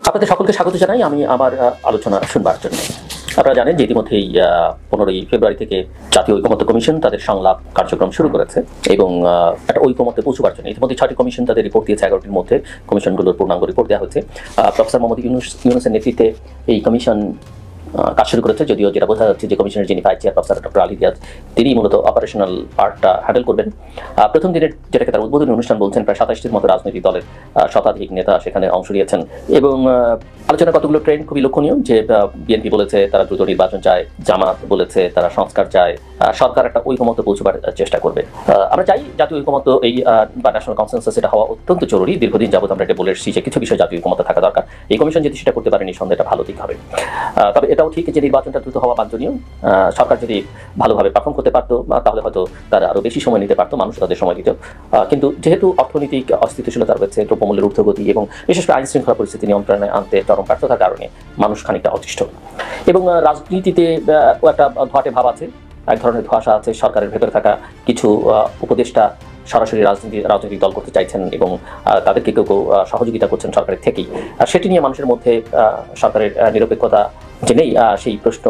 আপনাদের সকলকে স্বাগত জানাই আমি আমার আলোচনা শুনবার জন্য। আপনারা জানেন যে ইতিমধ্যেই 15ই ফেব্রুয়ারি থেকে জাতীয় ঐকমত্য কমিশন তাদের সংলাপ কার্যক্রম শুরু করেছে এবং একটা ঐকমত্যে পৌঁছবার জন্য ইতিমধ্যে 6টি কমিশন তাদের রিপোর্ট দিয়েছে। 11টির মধ্যে কমিশনগুলোর পূর্ণাঙ্গ রিপোর্ট দেওয়া হয়েছে। প্রফেসর মোহাম্মদ ইউনূসের নেতৃত্বে এই কমিশন কাজ শুরু করেছে, যদিও যেটা বোঝা যাচ্ছে যে কমিশনের যিনি vice chair professor doctor Ali Riaz তিনি মূলত অপারেশনাল পার্টটা হ্যান্ডেল করবেন। প্রথম দিনের যেটাকে তার উদ্বোধনী অনুষ্ঠান বলছেন, প্রায় 27টির মতো রাজনৈতিক দলের শতাধিক নেতা সেখানে অংশ নিয়েছেন এবং আলোচনা কতগুলো ট্রেন্ড খুবই লক্ষণীয় যে বিএনপি বলেছে তারা দ্রুত নির্বাচন চায়, জামাত বলেছে তারা সংস্কার চায়, সরকার একটা ঐকমত্য পৌঁছবার চেষ্টা করবে। আমরা চাই জাতীয় ঐকমত্য এই বা ন্যাশনাল কনসেনসাস এটা হওয়া অত্যন্ত জরুরি। দীর্ঘদিন যাবত আমরা এটা বলে এসেছি যে কিছু বিষয়ে জাতীয় ঐকমত্য থাকা দরকার। এই কমিশন যদি সেটা করতে পারে নিঃসন্দেহে এটা ভালো দিক হবে। তবে এটাও ঠিক যে নির্বাচনটা দ্রুত হওয়া বাঞ্ছনীয়। সরকার যদি ভালোভাবে পারফর্ম করতে পারতো তাহলে হয়তো তারা আরও বেশি সময় নিতে পারতো, মানুষ তাদের সময় দিত। কিন্তু যেহেতু অর্থনৈতিক অস্থিতিশীলতা রয়েছে, দ্রব্যমূল্যের ঊর্ধ্বগতি এবং বিশেষ করে আইন শৃঙ্খলা পরিস্থিতি নিয়ন্ত্রণে আনতে চরম ব্যর্থতার কারণে মানুষ খানিকটা অতিষ্ঠ এবং রাজনীতিতে একটা ধোঁয়াটে ভাব আছে, এক ধরনের ধোঁয়াশা আছে। সরকারের ভেতরে থাকা কিছু উপদেষ্টা সরাসরি রাজনৈতিক দল করতে চাইছেন এবং তাদেরকে কেউ কেউ সহযোগিতা করছেন সরকারের থেকেই। সেটি নিয়ে মানুষের মধ্যে সরকারের নিরপেক্ষতা যে নেই সেই প্রশ্ন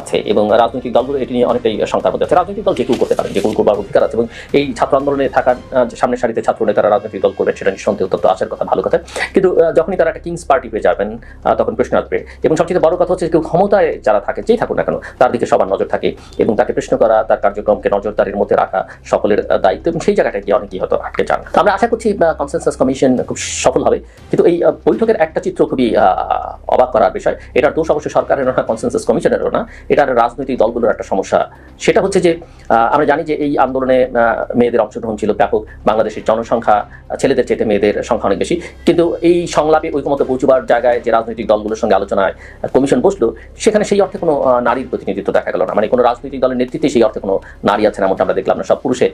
আছে এবং রাজনৈতিক দলগুলো এটি নিয়ে অনেকটাই শঙ্কার মধ্যে আছে। রাজনৈতিক দল যে কেউ করতে পারেন, যে কেউ করবার অধিকার আছে এবং এই ছাত্র আন্দোলনে থাকার সামনের সারিতে ছাত্র নেতারা রাজনৈতিক দল করবেন সেটা নিঃসন্দেহে অত্যন্ত আশার কথা, ভালো কথা। কিন্তু যখনই তারা একটা কিংস পার্টি হয়ে যাবেন তখন প্রশ্ন আসবে এবং সবচেয়ে বড় কথা হচ্ছে কেউ ক্ষমতায় যারা থাকে, যেই থাকুন না কেন, তার দিকে সবার নজর থাকে এবং তাকে প্রশ্ন করা, তার কার্যক্রমকে নজরদারির মধ্যে রাখা সকলের দায়িত্ব এবং সেই জায়গাটা গিয়ে অনেকেই হয়তো আটকে যান। তো আমরা আশা করছি কনসেনসাস কমিশন খুব সফল হবে। কিন্তু এই বৈঠকের একটা চিত্র খুবই অবাক করার বিষয়। এটার দোষ অবশ্য সরকারের না, কনসেনসাস কমিশনেরও না, এটার রাজনৈতিক দলগুলোর একটা সমস্যা। সেটা হচ্ছে যে আমরা জানি যে এই আন্দোলনে মেয়েদের অংশগ্রহণ ছিল ব্যাপক। বাংলাদেশের জনসংখ্যা ছেলেদের চেয়ে মেয়েদের সংখ্যা অনেক বেশি, কিন্তু এই সংলাপে ঐকমত্য পৌঁছবার জায়গায় যে রাজনৈতিক দলগুলোর সঙ্গে আলোচনায় কমিশন বসলো সেখানে সেই অর্থে কোনো নারীর প্রতিনিধিত্ব দেখা গেল না। মানে কোনো রাজনৈতিক দলের নেতৃত্বে সেই অর্থে কোনো নারী আছেন এমনটা আমরা দেখলাম না, সব পুরুষে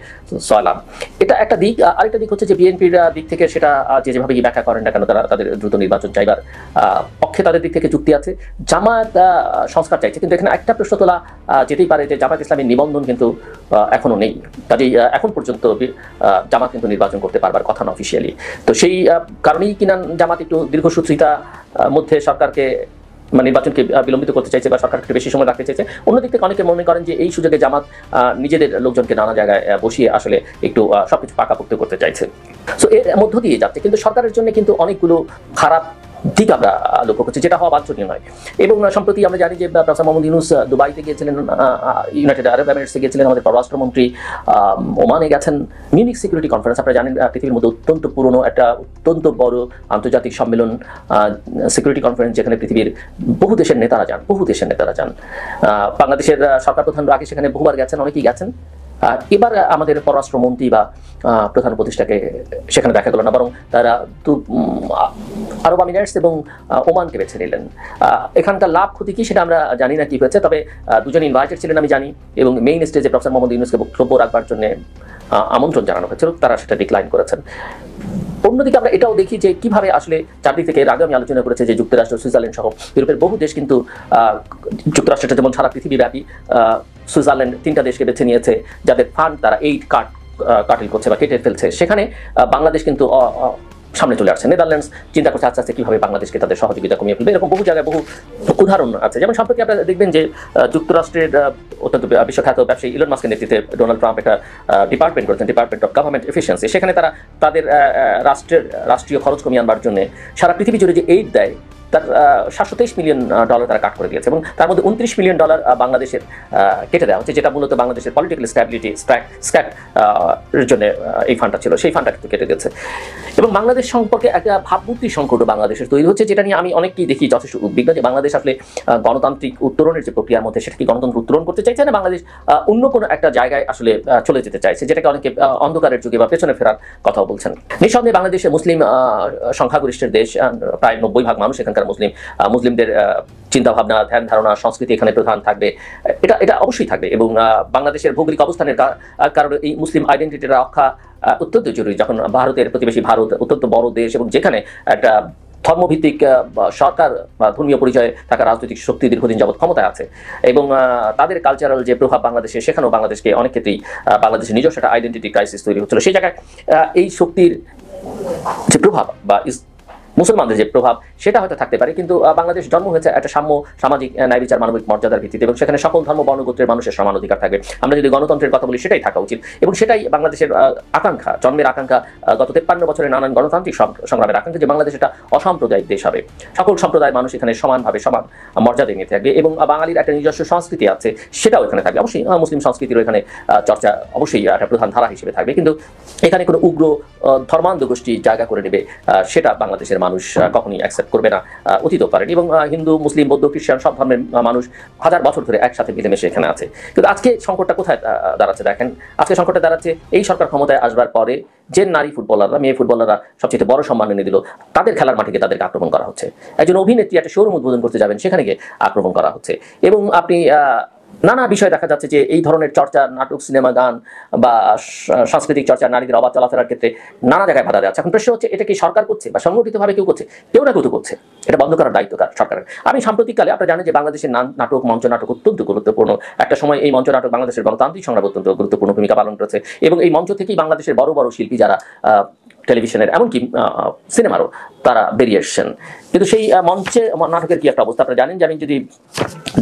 সয়লাম। এটা একটা দিক। আরেকটা দিক হচ্ছে যে বিএনপির দিক থেকে সেটা যেভাবে ব্যাখ্যা করেন না কেন, তারা তাদের দ্রুত নির্বাচন চাইবার পক্ষে তাদের দিক থেকে যুক্তি আছে। জামাত সংস্কার চাইছে, কিন্তু এখানে একটা প্রশ্ন তোলা যেতেই পারে যে জামাত ইসলামের নিবন্ধন কিন্তু এখনো নেই, কাজেই এখন পর্যন্ত জামাত কিন্তু নির্বাচন করতে পারবার কথা না অফিসিয়ালি। তো সেই কারণেই কিনা জামাত একটু দীর্ঘসূত্রিতা মধ্যে সরকারকে নির্বাচনকে বিলম্বিত করতে চাইছে বা সরকারকে বেশি সময় রাখতে চাইছে। অন্যদিক থেকে অনেকে মনে করেন যে এই সুযোগে জামাত নিজেদের লোকজনকে নানা জায়গায় বসিয়ে আসলে একটু সবকিছু পাকাপোক্ত করতে চাইছে। সো এর মধ্য দিয়ে যাচ্ছে, কিন্তু সরকারের জন্য কিন্তু অনেকগুলো খারাপ দিক আমরা লক্ষ্য করছি, যেটা হওয়া বাঞ্ছনীয় নয়। এবং সম্প্রতি আমরা জানি যে প্রফেসর মোহাম্মদ ইউনূস দুবাইতে গিয়েছিলেন, ইউনাইটেড আরব এমিরেটসে গিয়েছিলেন, আমাদের পররাষ্ট্রমন্ত্রী ওমানে গেছেন। মিউনিক সিকিউরিটি কনফারেন্স আপনারা জানেন পৃথিবীর মধ্যে অত্যন্ত পুরনো একটা অত্যন্ত বড় আন্তর্জাতিক সম্মেলন, সিকিউরিটি কনফারেন্স, যেখানে পৃথিবীর বহু দেশের নেতারা যান। বাংলাদেশের সরকার প্রধান আগে সেখানে বহুবার গেছেন, অনেকেই গেছেন। এবার আমাদের পররাষ্ট্রমন্ত্রী বা প্রধান উপদেষ্টাকে সেখানে দেখা গেল না, বরং তারা আরব আমিরাটস এবং ওমানকে বেছে নিলেন। এখানকার লাভ ক্ষতি কি সেটা আমরা জানি না কি হয়েছে, তবে দুজন ইনভাইটেড ছিলেন আমি জানি এবং মেইন স্টেজে প্রফেসর মোহাম্মদ ইউনূসকে বক্তব্য রাখবার জন্য আমন্ত্রণ জানানো হয়েছিল, তারা সেটা ডিক্লাইন করেছেন। অন্যদিকে আমরা এটাও দেখি যে কিভাবে আসলে চারদিক থেকে, এর আগে আমি আলোচনা করেছি যে যুক্তরাষ্ট্র, সুইজারল্যান্ড সহ ইউরোপের বহু দেশ কিন্তু, যুক্তরাষ্ট্রটা যেমন সারা পৃথিবীব্যাপী, সুইজারল্যান্ড 3টা দেশকে বেছে নিয়েছে যাদের ফান্ড তারা এইড কাটিল করছে বা কেটে ফেলছে। সেখানে বাংলাদেশ কিন্তু সামনে চলে আসছে। নেদারল্যান্ডস চিন্তা করছে আস্তে আস্তে কীভাবে বাংলাদেশকে তাদের সহযোগিতা কমিয়ে ফেলবে। এরকম বহু জায়গায় বহু উদাহরণ আছে। যেমন সম্প্রতি আপনারা দেখবেন যে যুক্তরাষ্ট্রের অত্যন্ত বিশ্বখ্যাত ব্যবসায়ী ইলন মাস্কের নেতৃত্বে ডোনাল্ড ট্রাম্প একটা ডিপার্টমেন্ট করেছেন, ডিপার্টমেন্ট অফ গভর্নমেন্ট এফিসিয়েন্সি। সেখানে তারা তাদের রাষ্ট্রীয় খরচ কমিয়ে আনবার জন্য সারা পৃথিবী জুড়ে যে এইড দেয় তার $723 মিলিয়ন তারা কাট করে দিয়েছে এবং তার মধ্যে $29 মিলিয়ন বাংলাদেশের কেটে দেওয়া হচ্ছে, যেটা মূলত বাংলাদেশের পলিটিক্যাল স্ট্যাবিলিটি এর জন্য এই ফান্ডটা ছিল, সেই ফান্ডটা কিন্তু কেটে দিয়েছে। এবং বাংলাদেশ সম্পর্কে একটা ভাবমূর্তির সংকট বাংলাদেশের তৈরি হচ্ছে, যেটা নিয়ে আমি অনেকেই দেখি যথেষ্ট উদ্বিগ্ন যে বাংলাদেশ আসলে গণতান্ত্রিক উত্তরণের যে প্রক্রিয়ার মধ্যে সেটা কি গণতন্ত্র উত্তরণ করতে চাইছে না বাংলাদেশ অন্য কোনো একটা জায়গায় আসলে চলে যেতে চাইছে, যেটাকে অনেকে অন্ধকারের যুগে বা পেছনে ফেরার কথাও বলছেন। নিঃসন্দেহে বাংলাদেশে মুসলিম সংখ্যাগরিষ্ঠের দেশ, প্রায় 90% মানুষ এখানকার মুসলিমদের চিন্তাভাবনা, ধ্যান ধারণা, সংস্কৃতি এখানে প্রধান থাকবে, এটা অবশ্যই থাকবে। এবং বাংলাদেশের ভৌগোলিক অবস্থানের কারণে এই মুসলিম আইডেন্টিটি রক্ষা অত্যন্ত জরুরি। যখন ভারতের প্রতিবেশী ভারত অত্যন্ত বড় দেশ এবং যেখানে একটা ধর্মভিত্তিক সরকার বা ধর্মীয় পরিচয়ে থাকা রাজনৈতিক শক্তি দীর্ঘদিন যাবৎ ক্ষমতায় আছে এবং তাদের কালচারাল যে প্রভাব বাংলাদেশে, সেখানেও বাংলাদেশকে অনেক ক্ষেত্রেই বাংলাদেশের নিজস্ব একটা আইডেন্টিটি ক্রাইসিস তৈরি হচ্ছিল। সেই জায়গায় এই শক্তির যে প্রভাব বা মুসলমানদের যে প্রভাব সেটা হয়তো থাকতে পারে, কিন্তু বাংলাদেশ জন্ম হয়েছে একটা সাম্য, সামাজিক ন্যায় বিচার, মানবিক মর্যাদার ভিত্তিতে, এবং সেখানে সকল ধর্ম বর্ণগোত্রের মানুষের সমান অধিকার থাকবে। আমরা যদি গণতন্ত্রের কথা বলি সেটাই থাকা উচিত, এবং সেটাই বাংলাদেশের আকাঙ্ক্ষা, জন্মের আকাঙ্ক্ষা, গত 53 বছরের নানান গণতান্ত্রিক সংগ্রামের আকাঙ্ক্ষা যে বাংলাদেশ একটা অসাম্প্রদায়িক দেশ হবে, সকল সম্প্রদায়ের মানুষ এখানে সমানভাবে সমান মর্যাদা নিয়ে থাকবে, এবং বাঙালির একটা নিজস্ব সংস্কৃতি আছে সেটাও এখানে থাকবে। অবশ্যই মুসলিম সংস্কৃতিরও এখানে চর্চা অবশ্যই একটা প্রধান ধারা হিসেবে থাকবে, কিন্তু এখানে কোনো উগ্র ধর্মান্ধ গোষ্ঠী জায়গা করে নেবে সেটা বাংলাদেশের মানুষ কখনোই অ্যাকসেপ্ট করবে না, অতীতও পারেনি। এবং হিন্দু, মুসলিম, বৌদ্ধ, খ্রিস্টান সব ধর্মের মানুষ হাজার বছর ধরে একসাথে মিলেমিশে এখানে আছে। কিন্তু আজকে সংকটটা কোথায় দাঁড়াচ্ছে দেখেন, আজকে সংকটটা দাঁড়াচ্ছে এই সরকার ক্ষমতায় আসবার পরে যে নারী ফুটবলাররা, মেয়ে ফুটবলাররা সবচেয়ে বড় সম্মান এনে দিল, তাদের খেলার মাঠে গিয়ে তাদেরকে আক্রমণ করা হচ্ছে। একজন অভিনেত্রী একটা শোরুম উদ্বোধন করতে যাবেন, সেখানে গিয়ে আক্রমণ করা হচ্ছে। এবং আপনি নানা বিষয় দেখা যাচ্ছে যে এই ধরনের চর্চা, নাটক, সিনেমা, গান বা সাংস্কৃতিক চর্চা, নারীদের অবাধ চলাফেরার ক্ষেত্রে নানা জায়গায় বাধা দেওয়া। এখন প্রশ্ন হচ্ছে, এটা কি সরকার করছে বা সংগঠিতভাবে কেউ করছে? কেউ না কেউ তো করছে। এটা বন্ধ করার দায়িত্ব কার? সরকারের। আমি সাম্প্রতিককালে, আপনারা জানেন যে বাংলাদেশের নাটক, মঞ্চ নাটক অত্যন্ত গুরুত্বপূর্ণ। একটা সময় এই মঞ্চ নাটক বাংলাদেশের গণতান্ত্রিক সংগ্রাম অত্যন্ত গুরুত্বপূর্ণ ভূমিকা পালন করেছে, এবং এই মঞ্চ থেকেই বাংলাদেশের বড় বড় শিল্পী যারা টেলিভিশনের এমনকি সিনেমারও তারা বেরিয়ে এসছেন। কিন্তু সেই মঞ্চে নাটকের কি একটা অবস্থা আপনারা জানেন যে, আমি যদি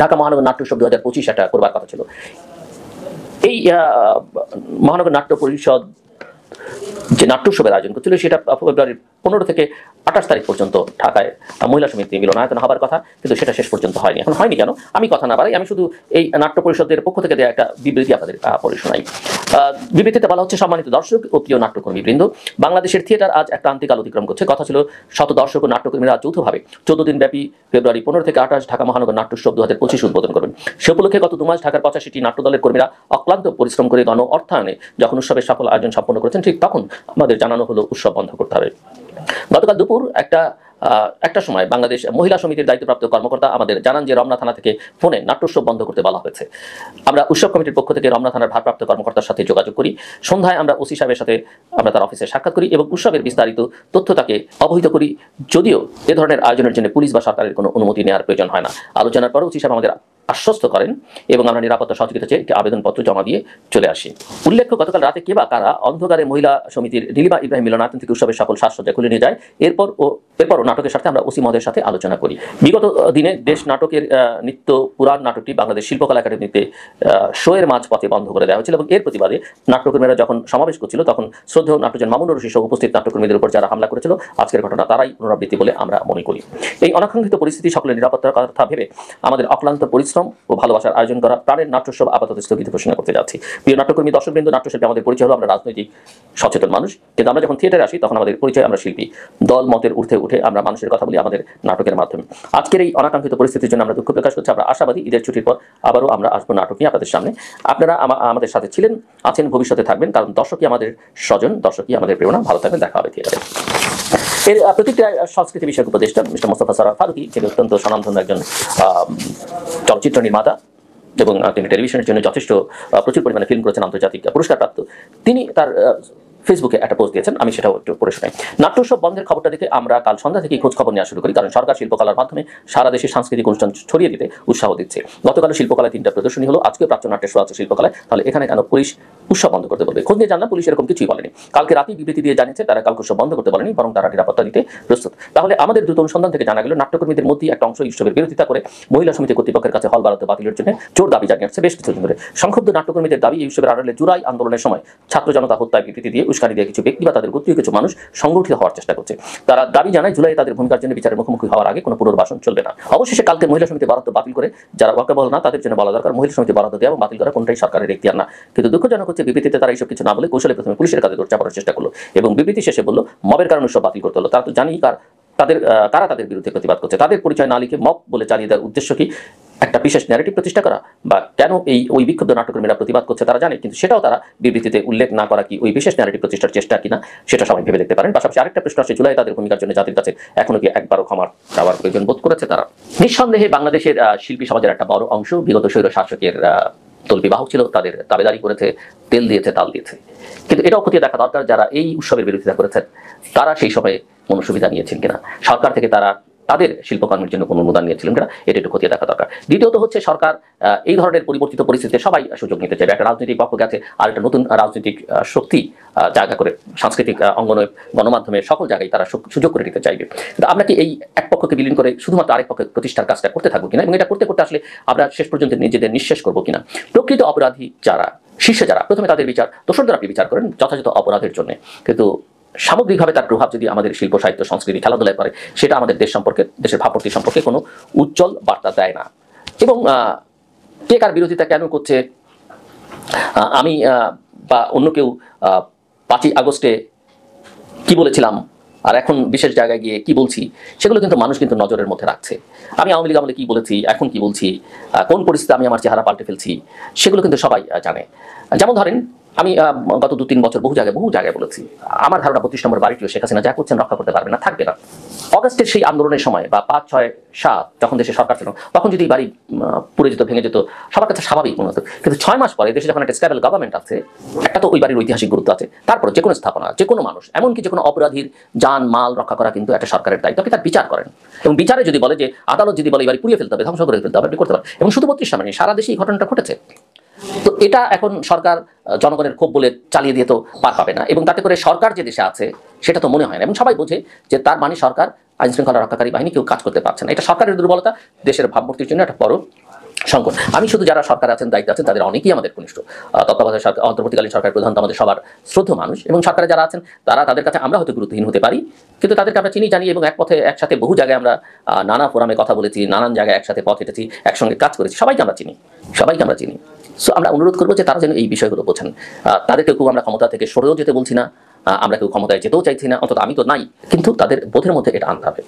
ঢাকা মহানগর নাট্যোৎসব 2025 একটা করবার কথা ছিল, এই মহানগর নাট্য পরিষদ যে নাট্যোৎসবের আয়োজন করছিল সেটা ফেব্রুয়ারির 15 থেকে 28 তারিখ পর্যন্ত ঢাকায় মহিলা সমিতি মিলনায়তনে হবার কথা, কিন্তু সেটা শেষ পর্যন্ত হয়নি। এখন হয়নি কেন? আমি কথা না বাড়াই, আমি শুধু এই নাট্য পরিষদের পক্ষ থেকে দেওয়া একটা বিবৃতি আপনাদের পড়ে শোনাই। বিবৃতিতে বলা হচ্ছে, সম্মানিত দর্শক ও প্রিয় নাট্যকর্মী বৃন্দ, বাংলাদেশের থিয়েটার আজ এক ক্রান্তিকাল অতিক্রম করছে। কথা ছিল শত দর্শক ও নাট্যকর্মীরা যৌথভাবে 14 দিন ব্যাপী ফেব্রুয়ারি 15 থেকে 28 ঢাকা মহানগর নাট্যোৎসব 2025 উদ্বোধন করবেন। সে উপলক্ষে গত 2 মাস ঢাকার 85টি নাট্যদলের কর্মীরা অক্লান্ত পরিশ্রম করে গণ অর্থায়নে যখন উৎসবের সফল আয়োজন সম্পন্ন করেছেন, ঠিক তখন আমাদের জানানো হলো উৎসব বন্ধ করতে হবে। গতকাল দুপুর একটা সময় বাংলাদেশ মহিলা সমিতির দায়িত্বপ্রাপ্ত কর্মকর্তা আমাদের জানান যে রমনা থানা থেকে ফোনে নাট্যোৎসব বন্ধ করতে বলা হয়েছে। আমরা উৎসব কমিটির পক্ষ থেকে রমনা থানার ভারপ্রাপ্ত কর্মকর্তার সাথে যোগাযোগ করি। সন্ধ্যায় আমরা ওসি সাহেবের সাথে আমরা তার অফিসে সাক্ষাৎ করি এবং উৎসবের বিস্তারিত তথ্য তাকে অবহিত করি, যদিও এ ধরনের আয়োজনের জন্য পুলিশ বা সরকারের কোনো অনুমতি নেওয়ার প্রয়োজন হয় না। আলোচনার পর ওসি সাহেব আমাদের আশ্বস্ত করেন এবং আমরা নিরাপত্তা সহযোগিতা চেয়ে একটি আবেদনপত্র জমা দিয়ে চলে আসি। উল্লেখ্য, গতকাল রাতে কে বা কারা অন্ধকারে মহিলা সমিতির নীলিমা ইব্রাহিম মিলনায়তন থেকে উৎসবের সকল সাজসজ্জা খুলে নিয়ে যায়। এরপরও নাটকের সাথে আমরা ওসি মহোদয়ের সাথে আলোচনা করি। বিগত দিনে দেশ নাটকের নিত্য পুরাণ নাটকটি বাংলাদেশ শিল্পকলা একাডেমিতে শোয়ের মাঝপথে বন্ধ করে দেওয়া হয়েছিল, এবং এর প্রতিবাদে নাট্যকর্মীরা যখন সমাবেশ করছিল তখন শ্রদ্ধেয় নাট্যজন মামুনুর রশিদ সহ উপস্থিত নাট্যকর্মীদের উপর যারা হামলা করেছিল, আজকের ঘটনা তারাই পুনরাবৃত্তি বলে আমরা মনে করি। এই অনাকাঙ্ক্ষিত পরিস্থিতি সকলের নিরাপত্তার কথা ভেবে আমাদের অক্লান্ত পরিশ্রম ও ভালোবাসার আয়োজন করা প্রাণের নাট্যোৎসব আপাতত স্থগিত ঘোষণা করতে যাচ্ছি। প্রিয় নাট্যকর্মী, দর্শকবৃন্দ, নাট্যশিল্পী আমাদের পরিচয় হলো আমরা রাজনৈতিক সচেতন মানুষ, কিন্তু আমরা যখন থিয়েটারে আসি তখন আমাদের পরিচয় আমরা শিল্পী। দল মতের ঊর্ধ্বে উঠে আমরা মানুষের কথা বলি আমাদের নাটকের মাধ্যমে। আজকের এই অনাকাঙ্ক্ষিত পরিস্থিতির জন্য আমরা দুঃখ প্রকাশ করছি। আমরা আশাবাদী ঈদের ছুটির পর আবারও আমরা আসবো নাটক নিয়ে আপনাদের সামনে। আপনারা আমাদের সাথে ছিলেন, আছেন, ভবিষ্যতে থাকবেন, কারণ দর্শকই আমাদের স্বজন, দর্শকই আমাদের প্রেরণা। ভালো থাকবেন, দেখা হবে থিয়েটারে। এর প্রতিক্রিয়া সংস্কৃতি বিষয়ক উপদেষ্টা মিস্টার মোস্তফা সরোয়ার ফারুকী, যিনি অত্যন্ত স্বনামধন্য একজন চলচ্চিত্র নির্মাতা এবং তিনি টেলিভিশনের জন্য যথেষ্ট প্রচুর পরিমাণে ফিল্ম করেছেন, আন্তর্জাতিক পুরস্কারপ্রাপ্ত, তিনি তার ফেসবুকে একটা পোস্ট দিয়েছেন, আমি সেটাও একটু পড়ে শোনাই। নাট্যোৎসব বন্ধের খবরটা দেখে আমরা কাল সন্ধ্যা থেকেই খোঁজ খবর নেওয়া শুরু করি, কারণ সরকার শিল্পকলার মাধ্যমে সারা দেশে সাংস্কৃতিক অনুষ্ঠান ছড়িয়ে দিতে উৎসাহ দিচ্ছে। গতকাল শিল্পকলায় 3টা প্রদর্শনী হলো, আজকে প্রাচ্যনাট্যের শো আছে শিল্পকলায়। তাহলে এখানে কেন পুলিশ উৎসব বন্ধ করতে বলবে? খোঁজ নিয়ে জানলাম, পুলিশ এরকম কিছুই বলেনি। কালকে রাতেই বিবৃতি দিয়ে জানিয়েছে তারা কালকে উৎসব বন্ধ করতে বলেনি, বরং তারা নিরাপত্তা দিতে প্রস্তুত। তাহলে আমাদের দ্রুত অনুসন্ধান থেকে জানা গেল নাট্যকর্মীদের মধ্যে একটা অংশ উৎসবের বিরোধিতা করে মহিলা সমিতি কর্তৃপক্ষের কাছে হল বরাদ্দ বাতিলের জন্য জোর দাবি জানিয়ে আসছে বেশ কিছুদিন ধরে। সংক্ষুব্ধ নাট্যকর্মীদের দাবি, এই উৎসবের আড়ালে জুলাই আন্দোলনের সময় ছাত্র জনতা হত্যায় বিবৃতি দিয়ে উস্কানি দিয়ে কিছু ব্যক্তি বা তাদের গোত্রীয় কিছু মানুষ সংগঠিত হওয়ার চেষ্টা করছে। তারা দাবি জানায় জুলাই তাদের ভূমিকার জন্য বিচারের মুখোমুখি হওয়ার আগে কোনো পুনর্বাসন চলবে না। অবশেষে কালকে মহিলা সমিতি বরাদ্দ বাতিল করে যারা ওয়াকাবল না তাদের জন্য বলা দরকার, মহিলা সমিতি বরাদ্দ দেওয়া এবং বাতিল করা কোনটাই সরকারের এখতিয়ার না। কিন্তু দুঃখজনক হচ্ছে বিবৃতিতে তারা এইসব কিছু না বলে কৌশলে প্রথমে পুলিশের কাছে দৌড় চাপানোর চেষ্টা করলো এবং বিবৃতি শেষে বললো মবের কারণে সব বাতিল করতে হলো। তারা তো জানি কারা তাদের বিরুদ্ধে প্রতিবাদ করছে। তাদের পরিচয় না লিখে মব বলে চালিয়ে দেওয়ার উদ্দেশ্য কি? একটা বিশেষ ন্যারেটিভ প্রতিষ্ঠা করা, বা কেন ওই বিক্ষুব্ধ নাট্যকর্মীরা প্রতিবাদ করছে তারা জানে, কিন্তু সেটাও তারা বিবৃতিতে উল্লেখ না করা কি ওই বিশেষ ন্যারেটিভ প্রতিষ্ঠার চেষ্টা কিনা সেটা সবাই ভেবে দেখতে পারেন। পাশাপাশি আরেকটা প্রশ্ন আসে, জুলাই তাদের ভূমিকার জন্য জাতির কাছে এখনো কি একবারও ক্ষমা চাওয়ার প্রয়োজন বোধ করেছে তারা? নিঃসন্দেহে বাংলাদেশের শিল্পী সমাজের একটা বড় অংশ বিগত স্বৈর শাসকের তলবিবাহক ছিল, তাদের দাবিদারি করেছে, তেল দিয়েছে, তাল দিয়েছে। কিন্তু এটাও খতিয়ে দেখা দরকার যারা এই উৎসবের বিরোধিতা করেছেন তারা সেই সময়ে কোনো সুবিধা নিয়েছেন কিনা, সরকার থেকে তারা তাদের শিল্পকর্মের জন্য কোনো অনুদান নিয়েছিলেন কিনা এটা একটু খতিয়ে দেখা দরকার। দ্বিতীয়ত হচ্ছে সরকার এই ধরনের পরিবর্তিত পরিস্থিতিতে সবাই সুযোগ নিতে চাইবে। একটা রাজনৈতিক পক্ষ গেছে আর একটা নতুন রাজনৈতিক শক্তি জায়গা করে সাংস্কৃতিক অঙ্গনে গণমাধ্যমে সকল জায়গায় তারা সুযোগ করে নিতে চাইবে। কিন্তু আমরা কি এই এক পক্ষকে বিলীন করে শুধুমাত্র আরেক পক্ষে প্রতিষ্ঠার কাজটা করতে থাকবো কিনা, এবং এটা করতে করতে আসলে আমরা শেষ পর্যন্ত নিজেদের নিঃশেষ করবো কিনা? প্রকৃত অপরাধী যারা, শীর্ষে যারা, প্রথমে তাদের বিচার, দোষরদের আপনি বিচার করেন যথাযথ অপরাধের জন্য, কিন্তু সামগ্রিকভাবে তার প্রভাব যদি আমাদের শিল্প সাহিত্য সংস্কৃতি খেলাধুলায় পড়ে, সেটা আমাদের দেশ সম্পর্কে, দেশের ভাবমূর্তি সম্পর্কে কোনো উজ্জ্বল বার্তা দেয় না। এবং কে কার বিরোধিতা কেন করছে, আমি বা অন্য কেউ 5ই আগস্টে কি বলেছিলাম আর এখন বিশেষ জায়গায় গিয়ে কি বলছি, সেগুলো কিন্তু মানুষ কিন্তু নজরের মধ্যে রাখছে। আমি আওয়ামী লীগ আমলে কি বলেছি, এখন কি বলছি, কোন পরিস্থিতিতে আমি আমার চেহারা পাল্টে ফেলছি, সেগুলো কিন্তু সবাই জানে। যেমন ধরেন, আমি গত 2-3 বছর বহু জায়গায় বলেছি, আমার ধারণা 25 নম্বর বাড়িটিও শেখ হাসিনা যা করছেন রক্ষা করতে পারবে না, থাকবে না। অগাস্টের সেই আন্দোলনের সময় বা 5, 6, 7 যখন দেশে সরকার ছিল, তখন যদি বাড়ি পুড়ে যেত, ভেঙে যেত, সবার কাছে স্বাভাবিক মনে হতো। কিন্তু 6 মাস পরে দেশে যখন একটা স্টেবল গভর্নমেন্ট আছে, একটা তো ওই বাড়ির ঐতিহাসিক গুরুত্ব আছে, তারপর যে কোনো স্থাপনা, যে কোনো মানুষ, এমনকি যে কোনো অপরাধীর জান মাল রক্ষা করা কিন্তু একটা সরকারের দায়িত্ব। আপনি তার বিচার করেন, এবং বিচারে যদি বলে যে আদালত যদি বলে এই বাড়ি পুড়িয়ে ফেলতে হবে, ধ্বংস করে ফেলতে হবে, আপনি করতে পারেন। এবং শুধু 32 সালে সারা দেশে এই ঘটনাটা ঘটেছে। তো এটা এখন সরকার জনগণের ক্ষোভ বলে চালিয়ে দিয়ে তো পার পাবে না, এবং তাতে করে সরকার যে দেশে আছে সেটা তো মনে হয় না, এবং সবাই বোঝে যে তার মানে সরকার, আইন শৃঙ্খলা রক্ষাকারী বাহিনী কেউ কাজ করতে পারছে না। এটা সরকারের দুর্বলতা, দেশের ভাবমূর্তির জন্য একটা বড় সংকট। আমি শুধু যারা সরকার আছেন, দায়িত্ব আছেন, তাদের অনেকেই আমাদের ঘনিষ্ঠ। তত্ত্বাবধায়ক সরকার, অন্তর্বর্তীকালীন সরকার প্রধান তো আমাদের সবার শ্রদ্ধেয় মানুষ, এবং সরকারে যারা আছেন তাদের কাছে আমরা হয়তো গুরুত্বহীন হতে পারি, কিন্তু তাদেরকে আমরা চিনি, জানি, এবং এক পথে একসাথে বহু জায়গায় আমরা নানা ফোরামে কথা বলেছি, নানান জায়গায় একসাথে পথ হেঁটেছি, একসঙ্গে কাজ করেছি, সবাইকে আমরা চিনি। সো আমরা অনুরোধ করবো যে তারা যেন এই বিষয়গুলো বোঝেন। তাদেরকে কেউ আমরা ক্ষমতা থেকে সরেও যেতে বলছি না, আমরা কেউ ক্ষমতায় যেতেও চাইছি না, অন্তত আমি তো নাই, কিন্তু তাদের বোধের মধ্যে এটা আনতে হবে।